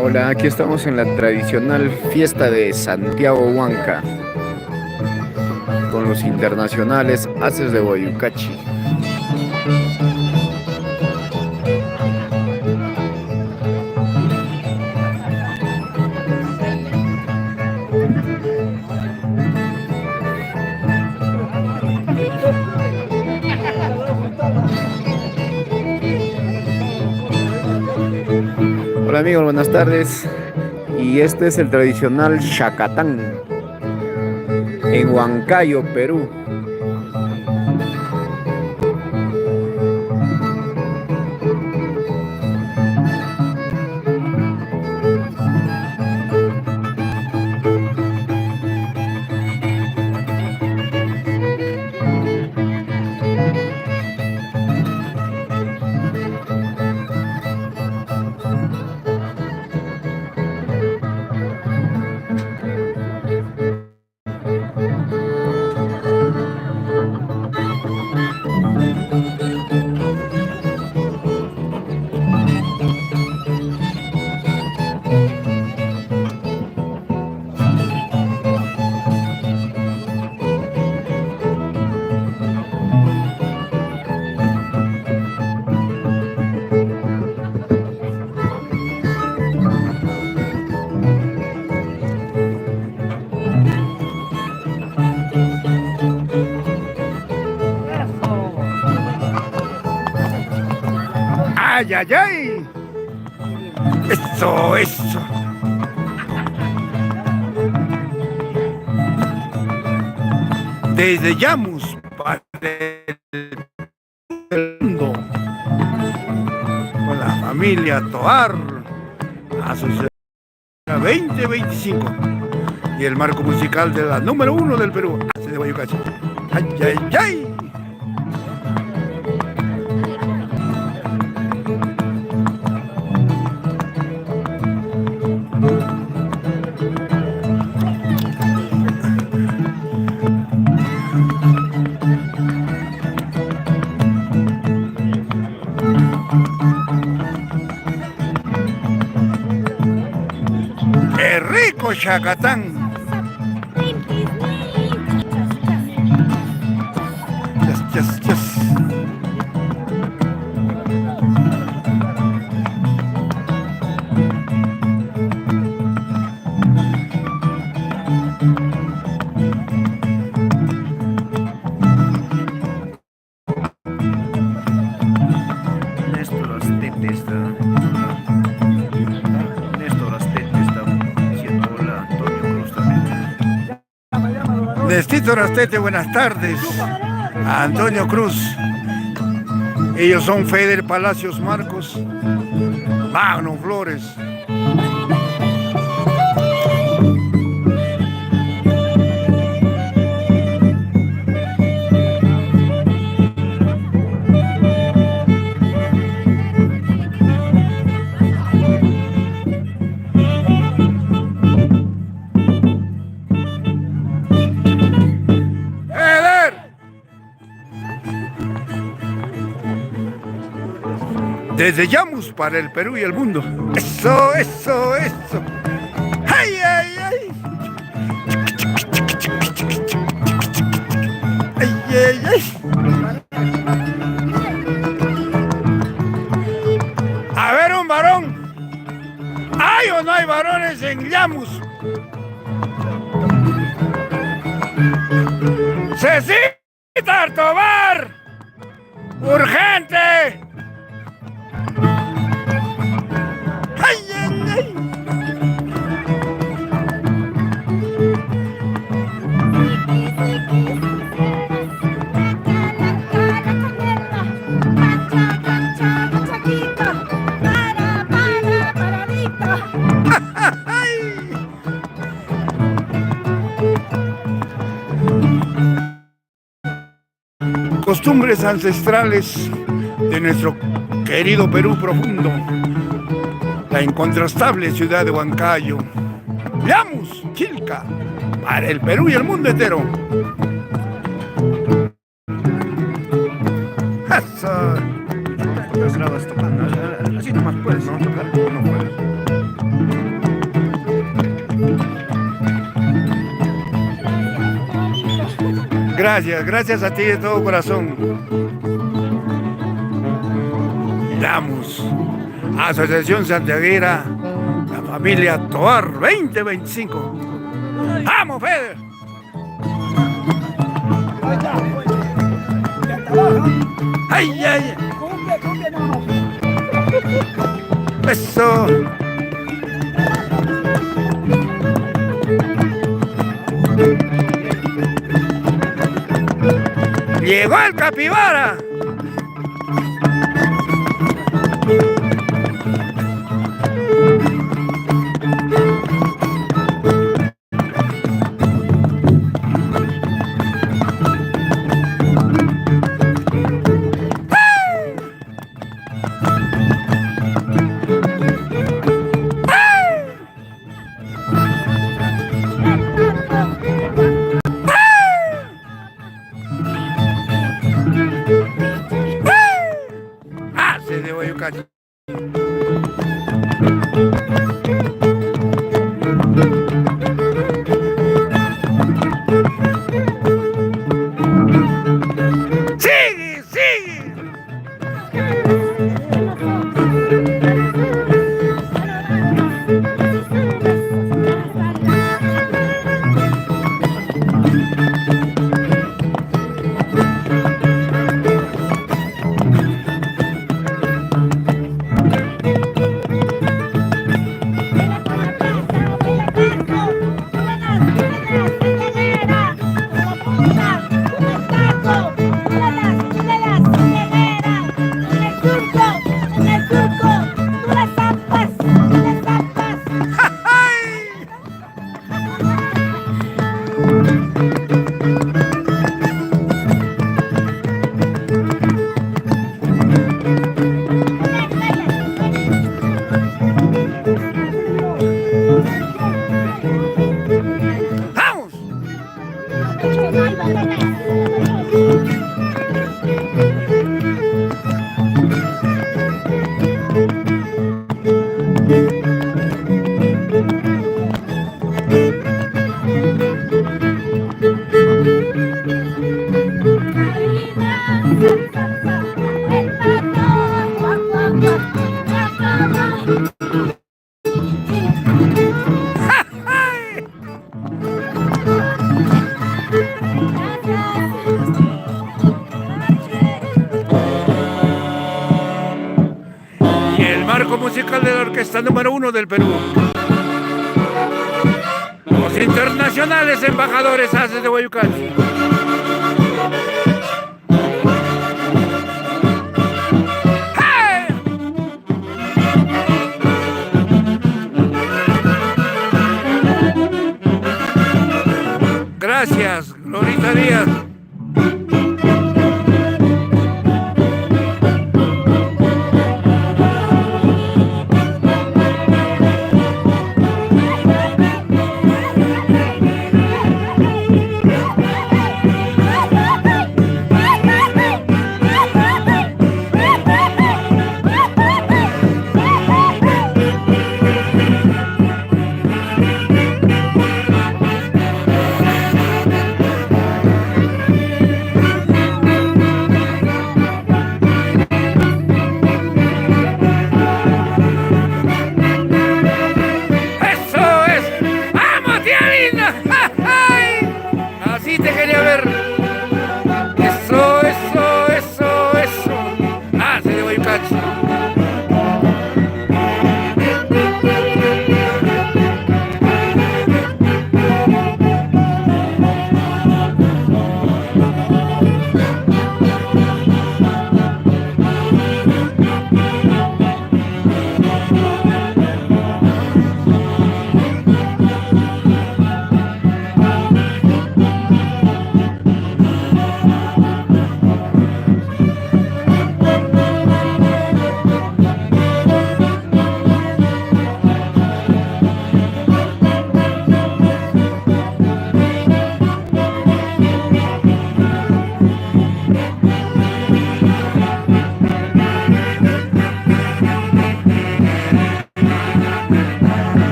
Hola, aquí estamos en la tradicional fiesta de Santiago Huanca con los internacionales Haces de Guayucachi. Hola amigos, buenas tardes. Y este es el tradicional Xacatán en Huancayo, Perú. ¡Ay, ay, ay! ¡Eso, eso! Desde Llamus para el mundo, con la familia Toar, Asociación 2025 y el marco musical de la número 1 del Perú, Haces de Guayucachi. ¡Ay, ay, ay! ¡Qué rico Xacatán! Yes, yes, yes. Néstor Astete está diciendo hola, Antonio Cruz también. Néstor Astete, buenas tardes. A Antonio Cruz. Ellos son Feder Palacios Marcos, Magno Flores. Desde Llamus para el Perú y el mundo. Eso, eso, eso. ¡Ay, ay, ay! ¡Ay, ay, ay! A ver, un varón. ¿Hay o no hay varones en Llamus? ¡Cecita Tobar! ¡Urgente! ¡Ay, ay, ay! ¡Ay! costumbres ancestrales de nuestro querido Perú profundo, la incontrastable ciudad de Huancayo. Veamos, Chilca, para el Perú y el mundo entero. Eso. Las grabas tocando, así nomás puedes, ¿no? Tocar, no puedes. Gracias a ti de todo corazón. Damos Asociación Santiaguera, la familia Tovar 2025. ¡Vamos, Fede! ¡Ay, ay! ¡Eso! ¡Llegó el capibara! De Guayucachi. ¡Sigue, sigue! Y el marco musical de la orquesta número 1 del Perú. Los internacionales embajadores haces de Guayucachi. Gracias, Glorita Díaz. Así te quería ver. Eso, eso, eso, eso. Hace de Guayucachi.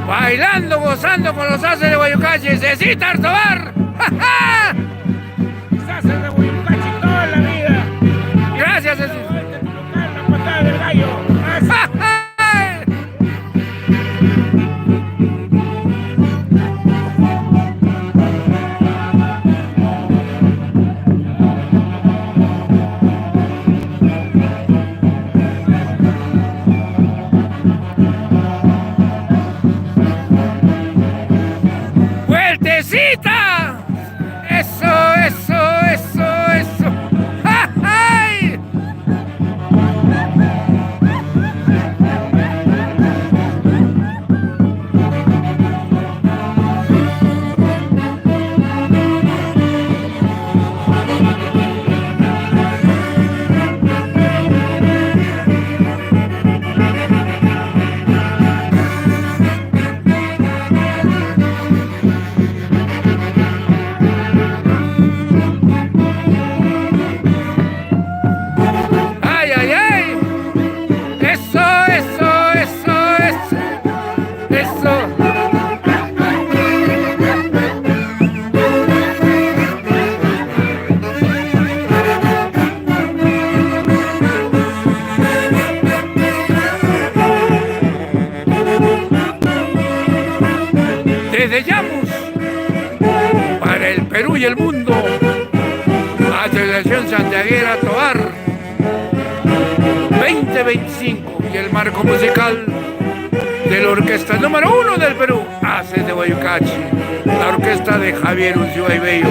bailando, gozando con los haces de Guayucachi, Cecita Artobar. ¡Ja, ja! Haces de Guayucachi toda la vida. Gracias, Cecita. La patada del gallo. ¡Ja, ja! ¡Vueltecita! Eso, eso, eso, eso. ¡Ja, ja! ¡Ay, ay, ay! Eso, eso, eso, eso. Eso. Desde Llamus, para el Perú y el mundo, Asociación Santiaguera Tobar 2025 y el marco musical de la orquesta número 1 del Perú, Haces de Guayucachi, la orquesta de Javier Uncioa y Bello.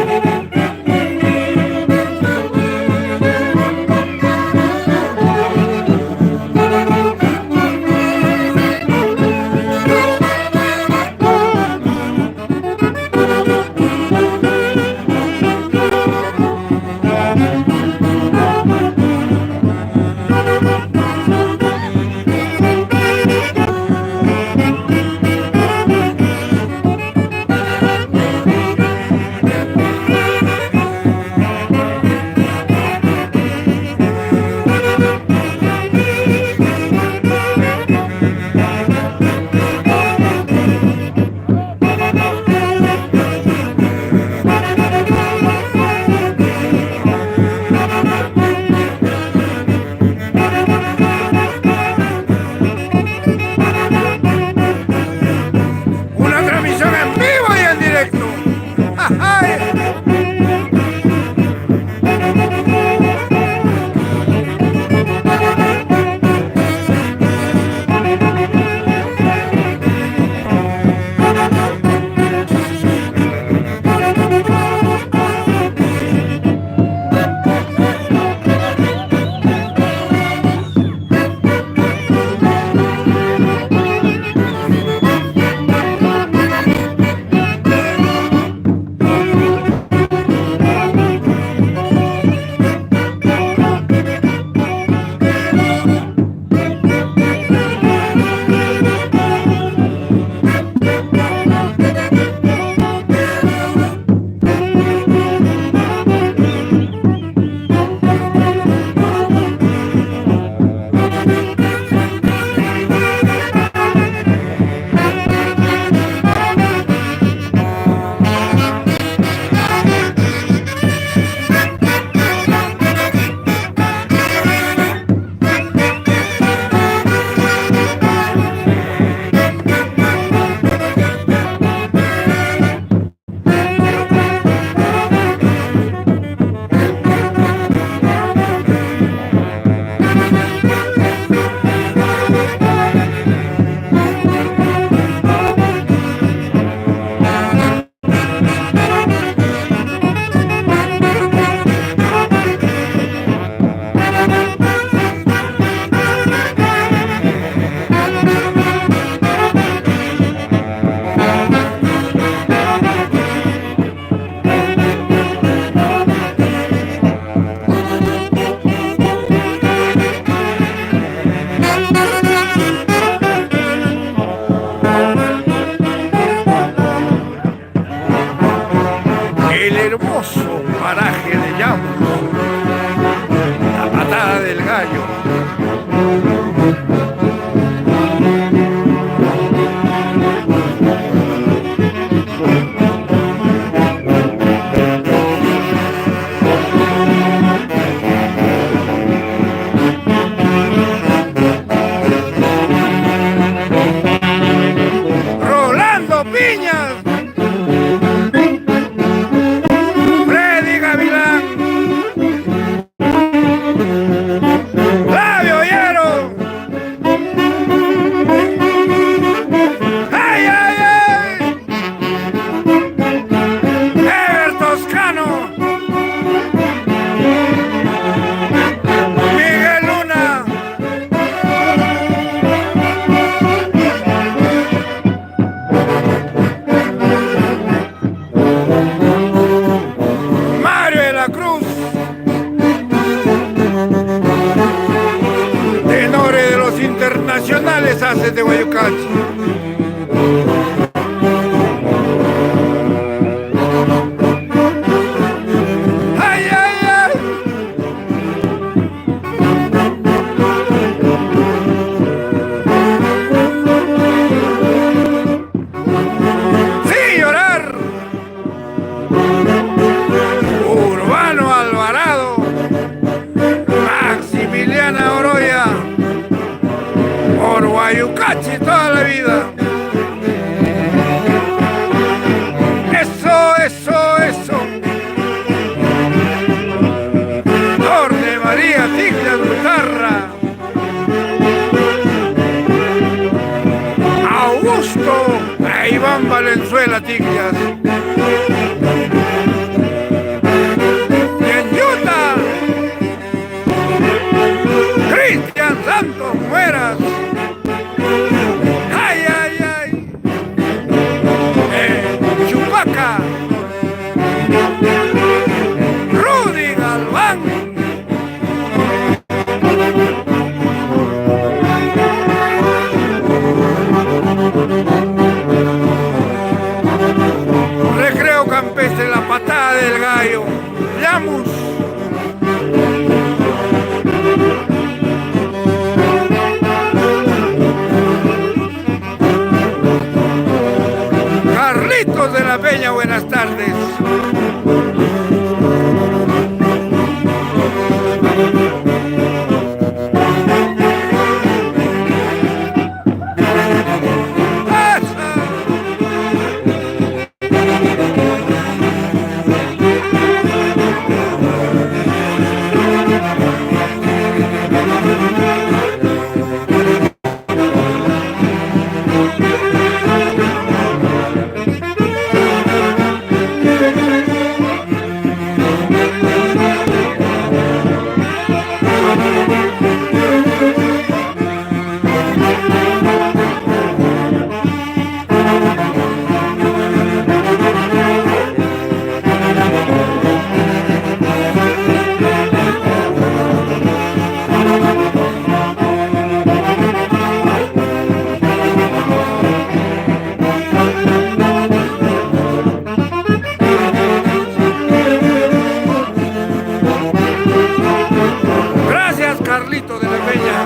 listo, ahí van Valenzuela Tiglias. Y en Utah, Cristian Santos Mueras. Ay, ay, ay. Chupaca, Rudy Galván. Recreo Campestre, la patada del gallo. Llamus. Carlitos de la Peña, buenas tardes. Carlito de la Peña.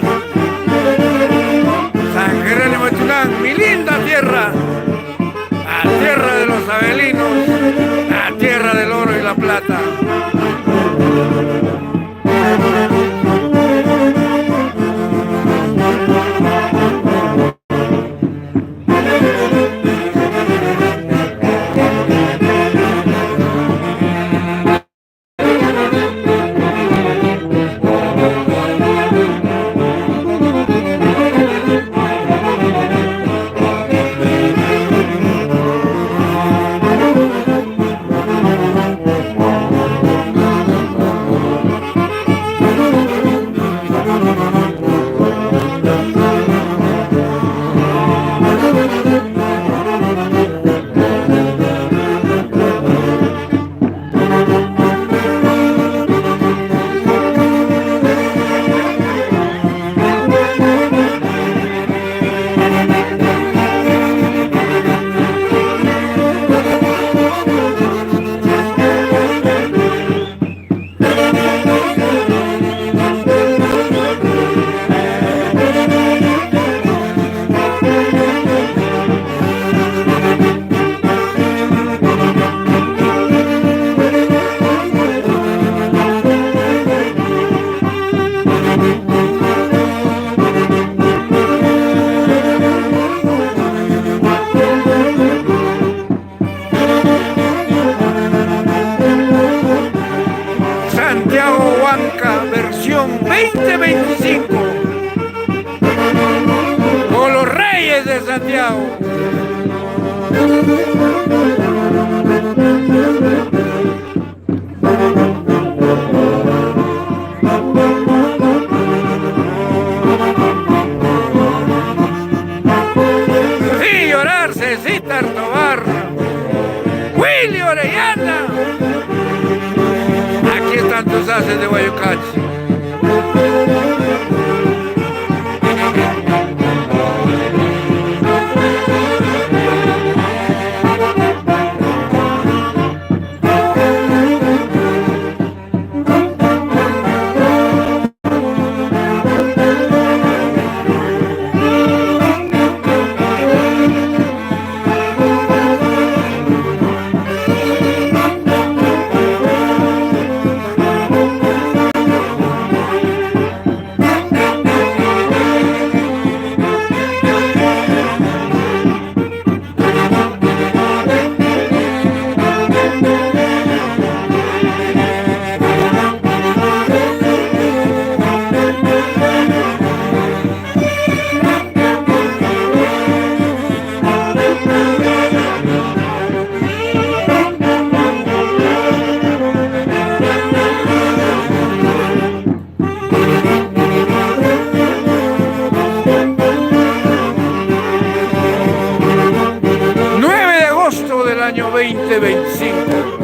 San Jerónimo de Tulán, mi linda tierra, la tierra de los abelinos, la tierra del oro y la plata. Santiago Huanca, versión 2025, con los Reyes de Santiago. Sí, llorar, Cecita Tobar, Willy Orellana. Aquí están tus haces de Guayucachi. del año 2025.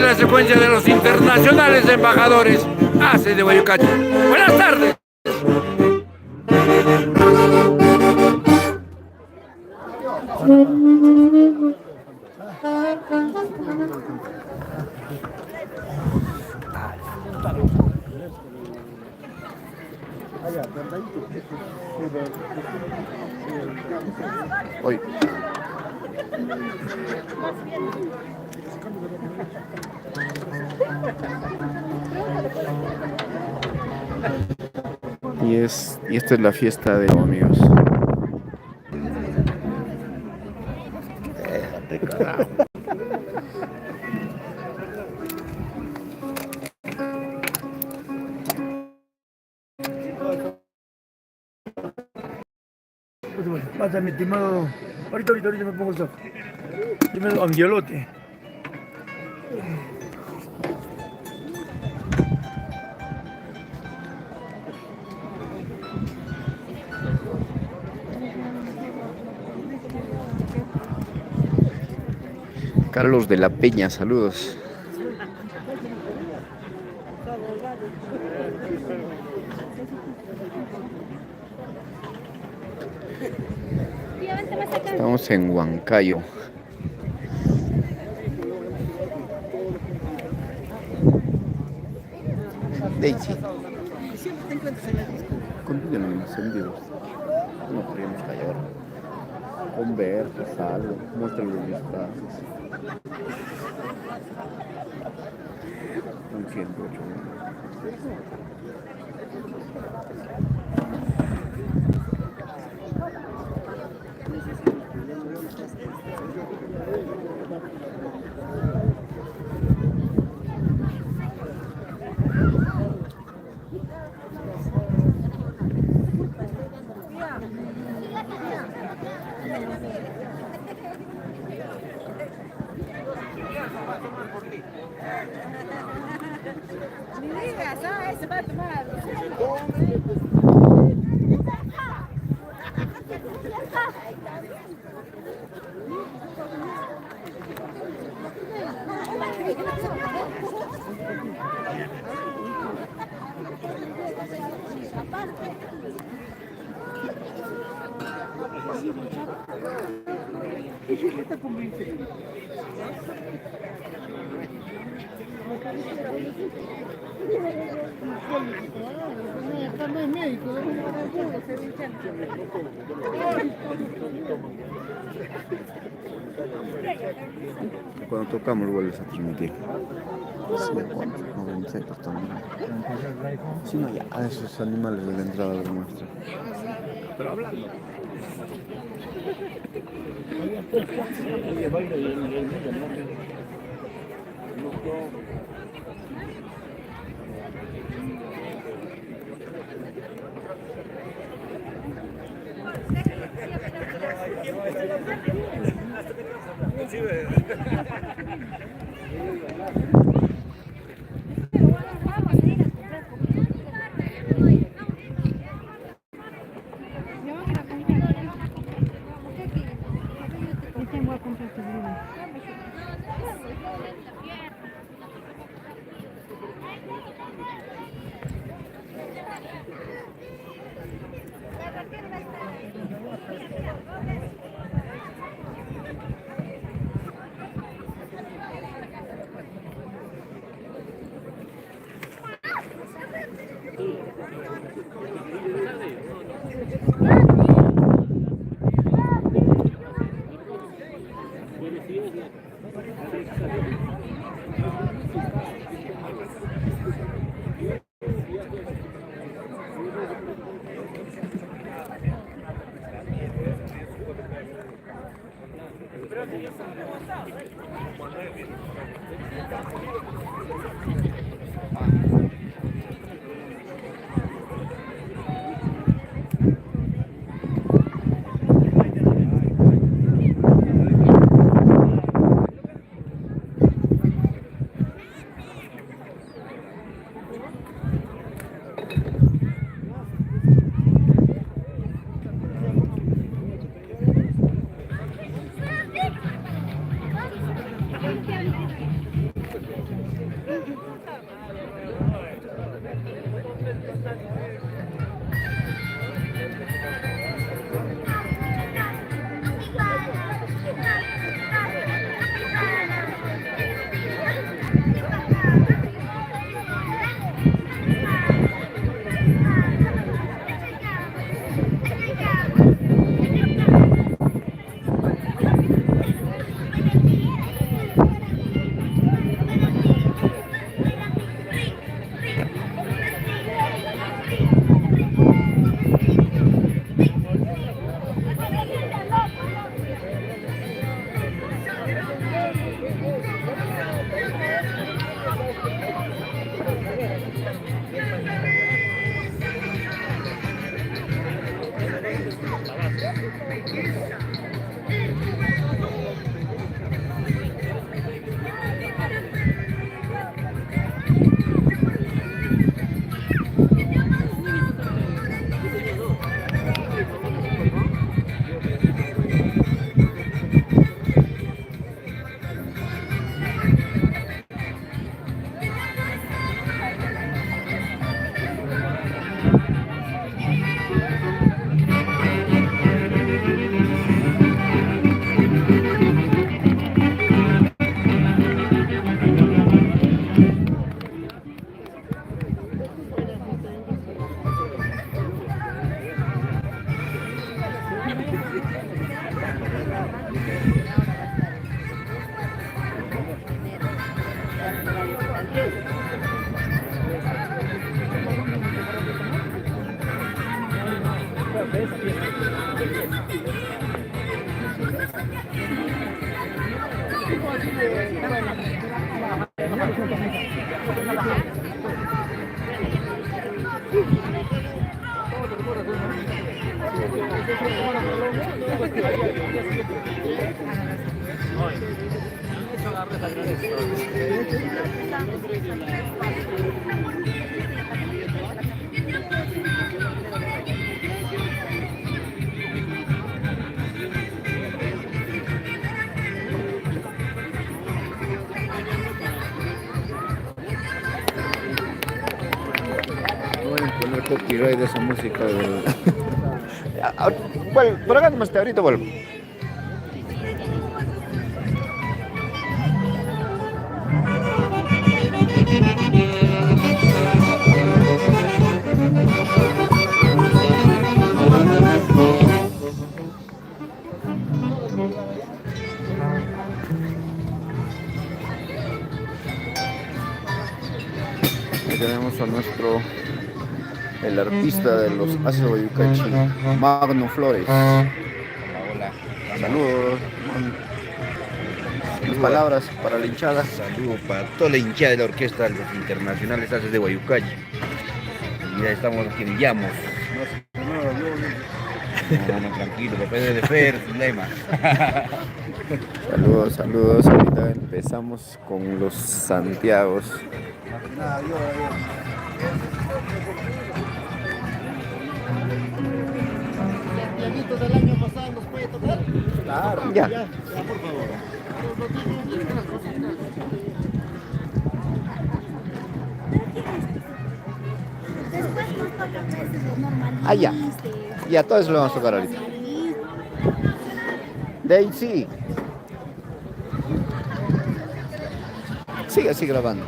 La secuencia de los internacionales embajadores hace de Guayucacho. Buenas tardes. Hoy. Y esta es la fiesta de los amigos. Pásame, estimado. Ahorita me pongo el saco. Primero angiolote. Carlos de la Peña, saludos. Estamos en Huancayo. Daisy. Continúen encendidos. No queremos callar. Conversa, algo. Muestra los disfraces. Un 108. Se va a tomar. Cuando tocamos vuelves a transmitir. Sí, no ven secos también. Sí, no, ya a esos animales de la entrada los muestra. Pero hablando. Poner copyright de esa música. Bueno, por acá nomás, ahorita vuelvo. Aquí tenemos a el artista de los Haces de Guayucachi, Magno Flores. Hola. Saludos. Unas palabras para la hinchada. Saludos para toda la hinchada de la orquesta de los internacionales Haces de Guayucachi. Y ya estamos aquí en Llamos. No, tranquilo, papá de Fer, sin lema. Saludos, saludos. Ahorita empezamos con los Santiagos. Del año pasado nos puede tocar. Claro, ya. Ya, por favor. Después nos toca pues los normalistas. Ah, ya. Ya, todo eso lo vamos a tocar ahorita. Daisy. Sigue grabando.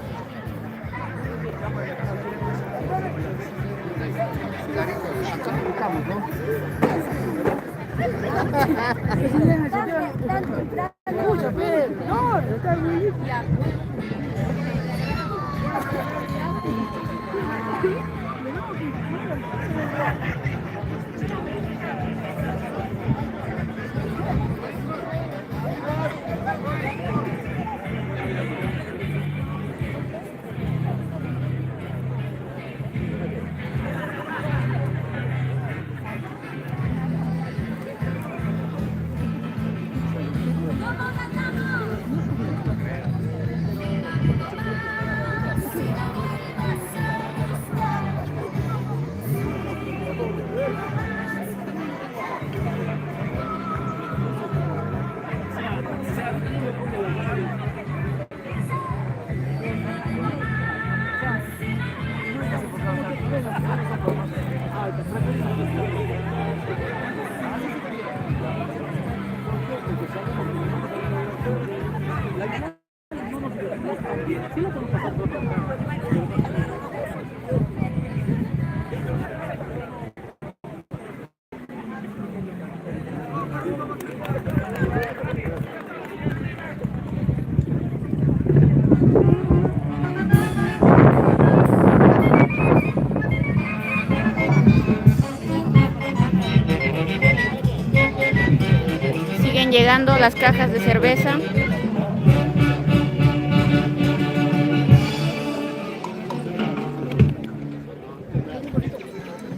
Siguen llegando las cajas de cerveza.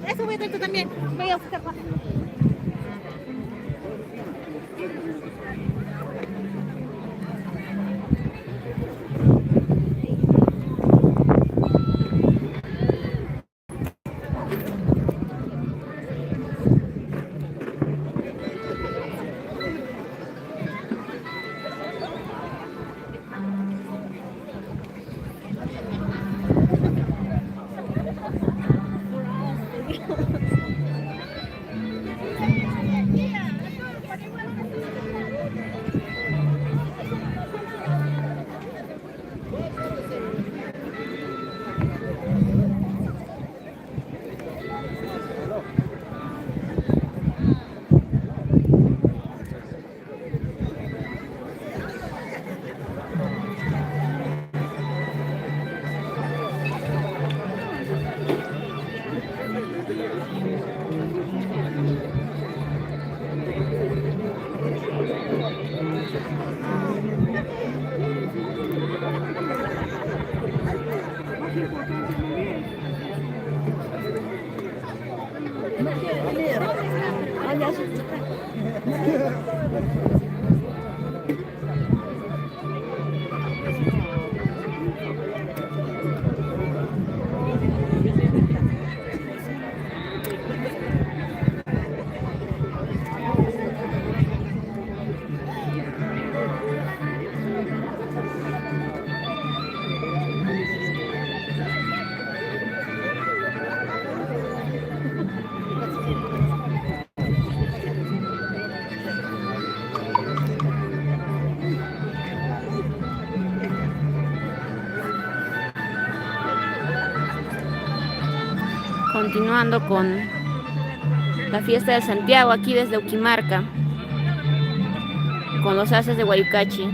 Eso voy a traer también. Voy a buscar más. Continuando con la fiesta de Santiago aquí desde Uquimarca, con los haces de Guayucachi.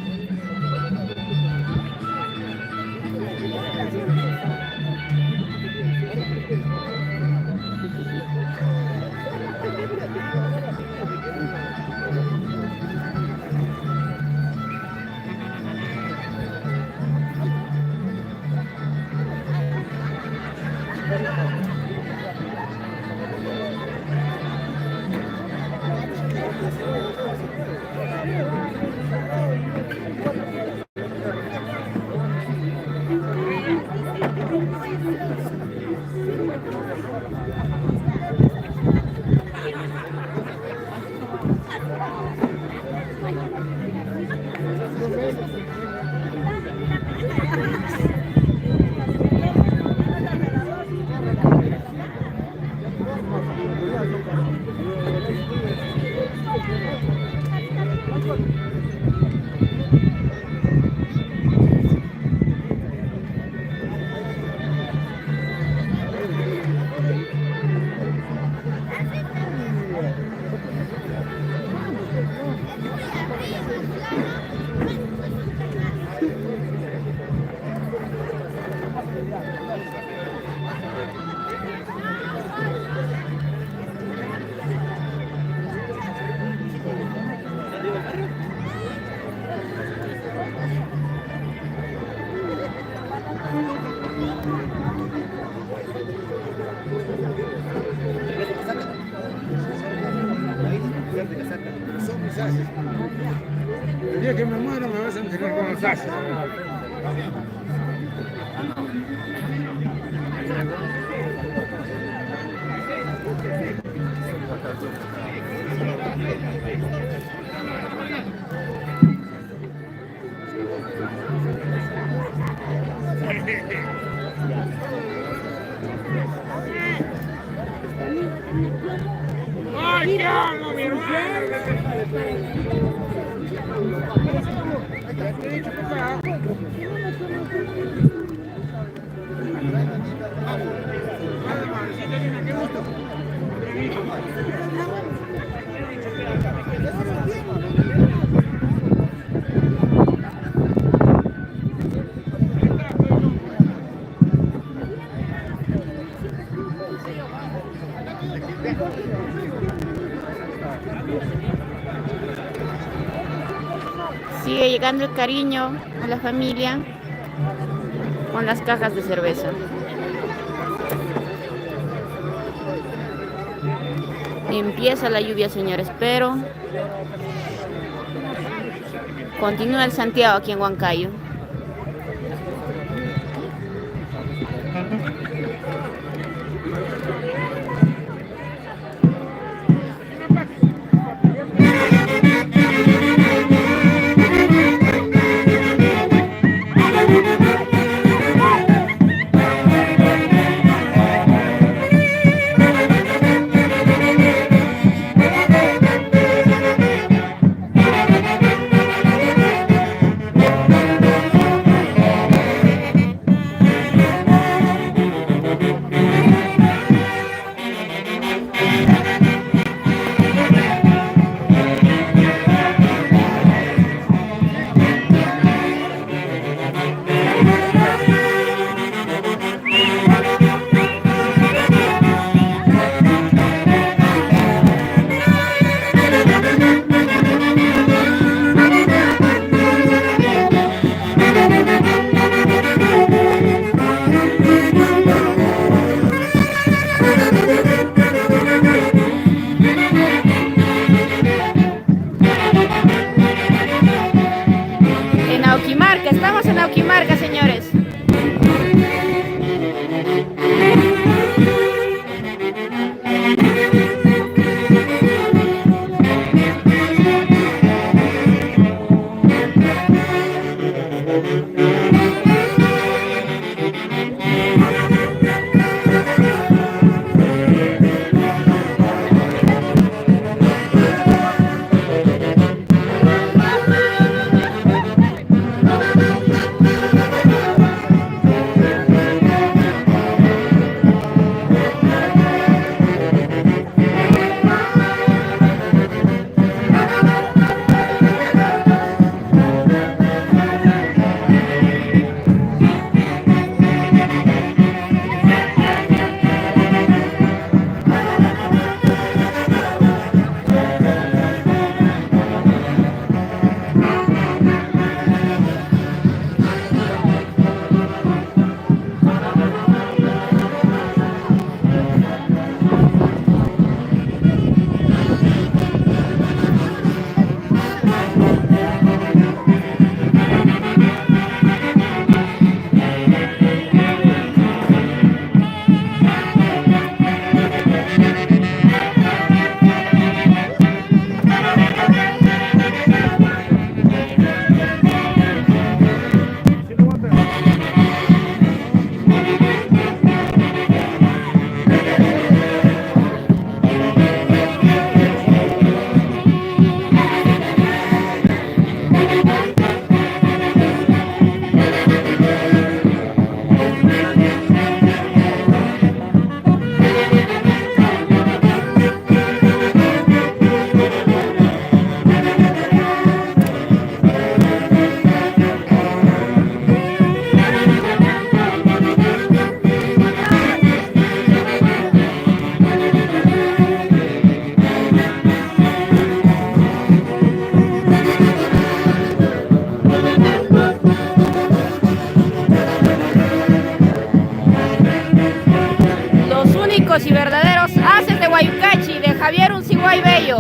El día que me muero me vas a enterar con los haces. ¡Ay, qué hago, mi hermano! Sigue llegando el cariño a la familia con las cajas de cerveza. Empieza la lluvia, señores, pero continúa el Santiago aquí en Huancayo. Estamos en Auquimarca, señores. Y verdaderos haces de Huaycachi, de Javier Unciguay Bello.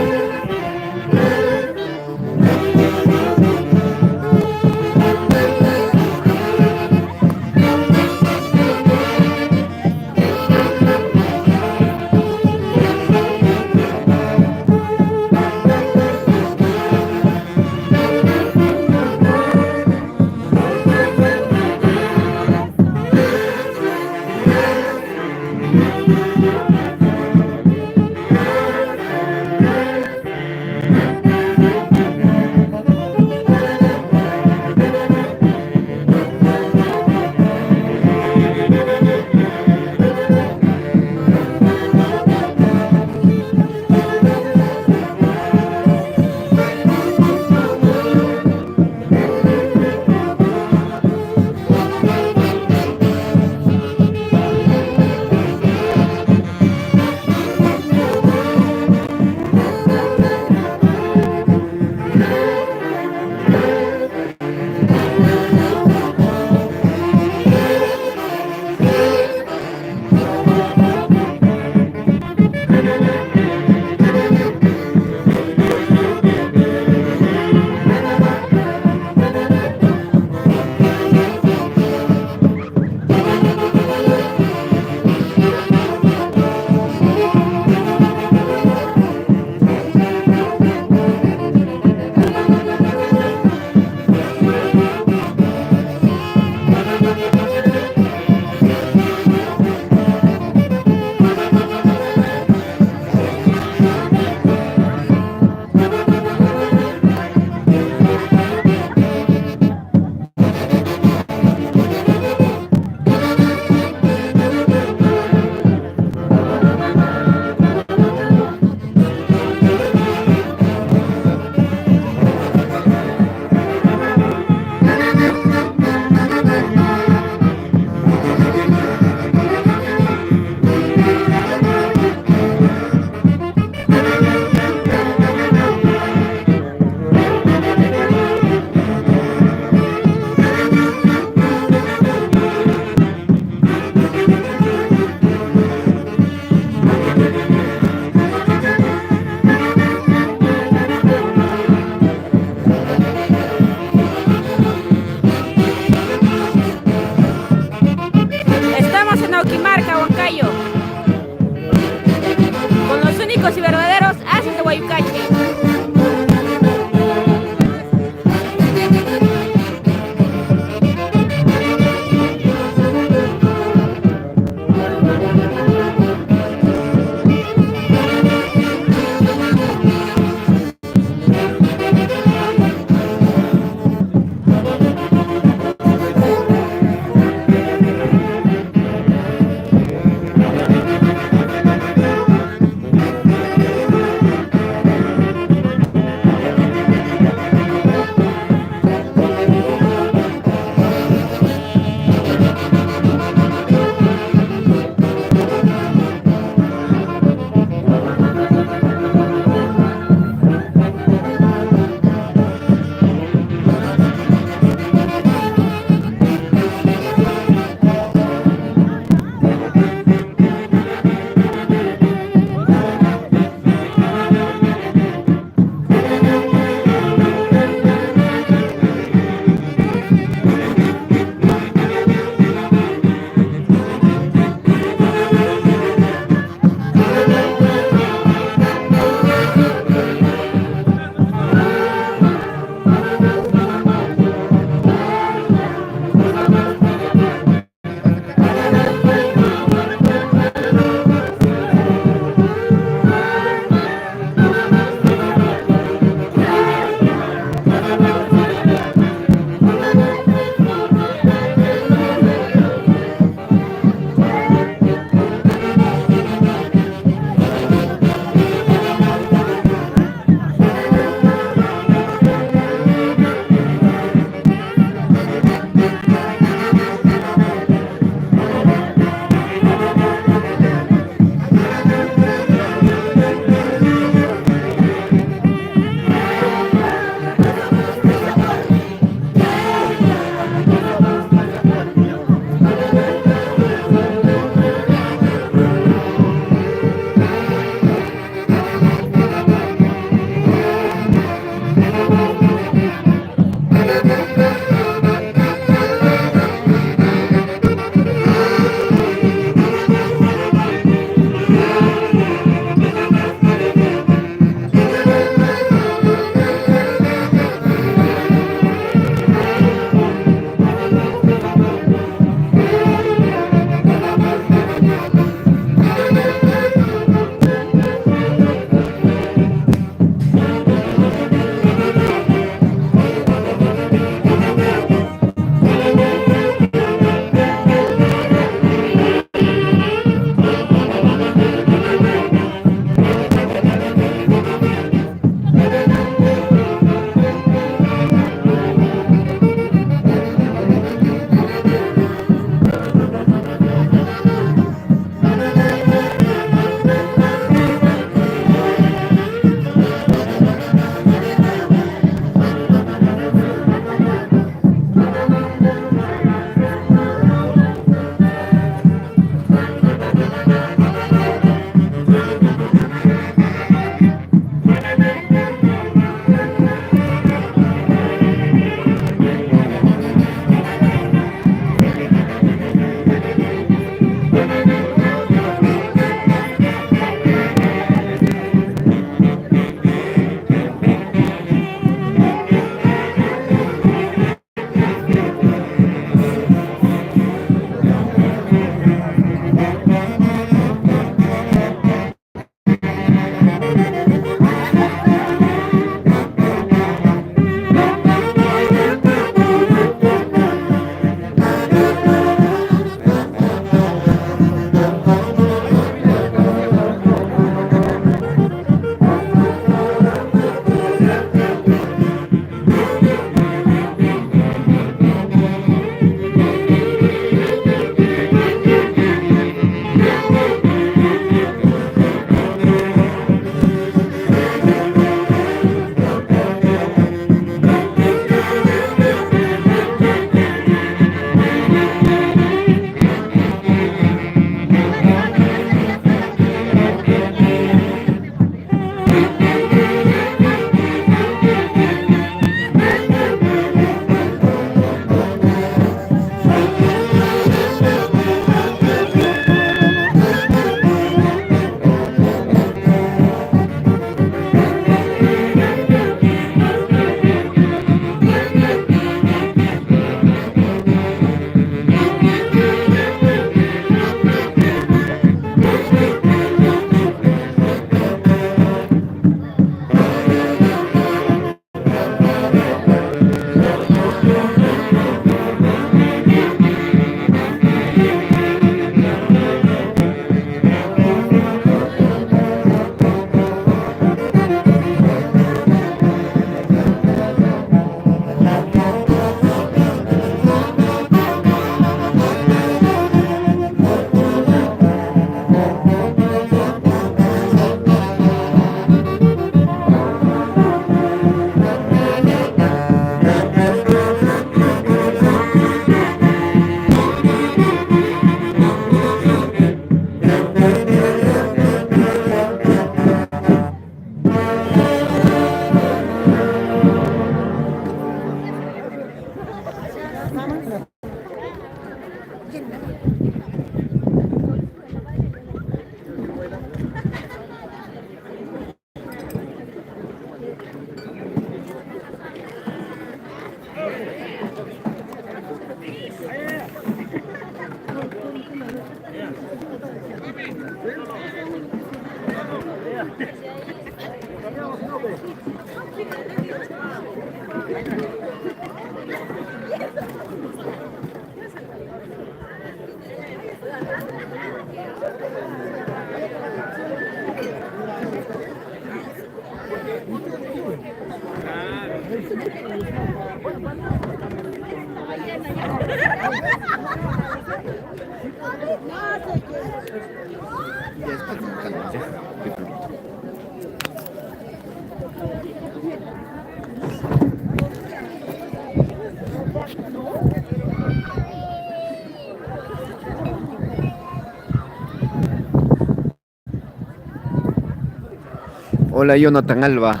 Hola, Jonathan Alba.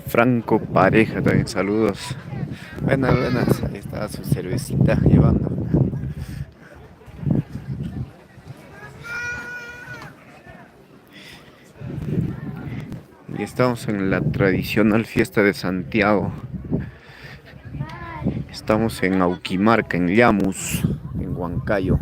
Franco Pareja también, saludos. Buenas, buenas. Ahí está su cervecita llevando. Y estamos en la tradicional fiesta de Santiago. Estamos en Auquimarca, en Llamus, en Huancayo.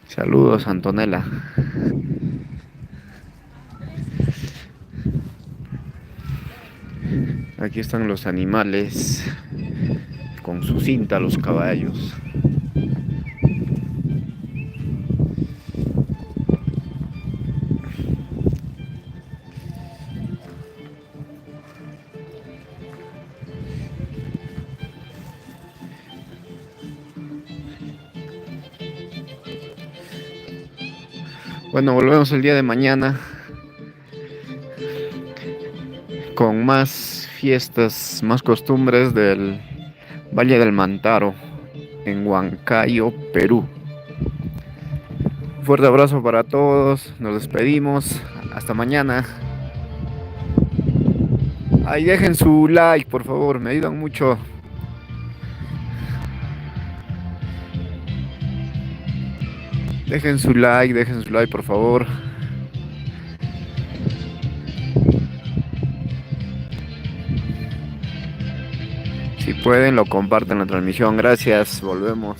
Saludos, Antonella. Aquí están los animales con su cinta, los caballos. Bueno, volvemos el día de mañana con más fiestas, más costumbres del Valle del Mantaro en Huancayo, Perú. Un fuerte abrazo para todos, nos despedimos, hasta mañana. Ahí dejen su like, por favor, me ayudan mucho. Dejen su like, por favor. Si pueden, lo comparten la transmisión. Gracias, volvemos.